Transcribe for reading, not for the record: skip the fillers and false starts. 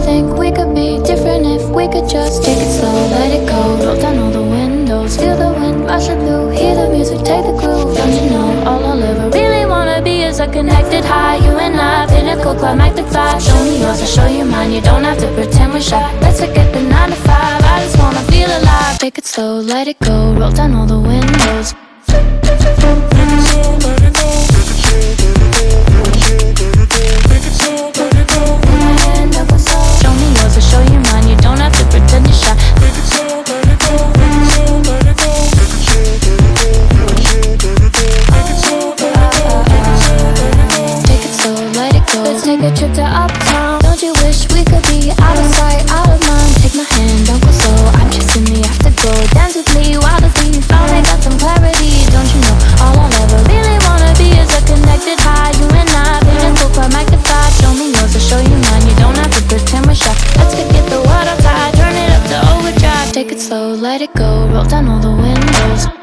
think we could be different if we could just take it slow, let it go. Roll down all the windows, feel the wind rushing through, hear the music, take the groove. Don't you know, all I'll ever really wanna be is a connected high. You and I, pinnacle, climactic vibe. Show me yours, I'll show you mine. You don't have to pretend we're shy. Let's forget the 9 to 5, I just wanna feel alive. Take it slow, let it go, roll down all the windows. Show me yours, I'll show you mine. You don't have to pretend you're shy. Take it slow, let it go. Let's take a trip to uptown. Don't you wish we could be out of sight, out of mind? Take my hand, don't go slow. I'm chasing the afterglow. Dance with me while the beat finally got some clarity. Don't you know, all I'll ever really wanna be is a connected high. You and I, pinnacle, climactic vibe. Show me yours, I'll show you mine. You don't have to pretend we're shy. Let's forget the world outside, turn it up to overdrive. Take it slow, let it go, roll down all the windows.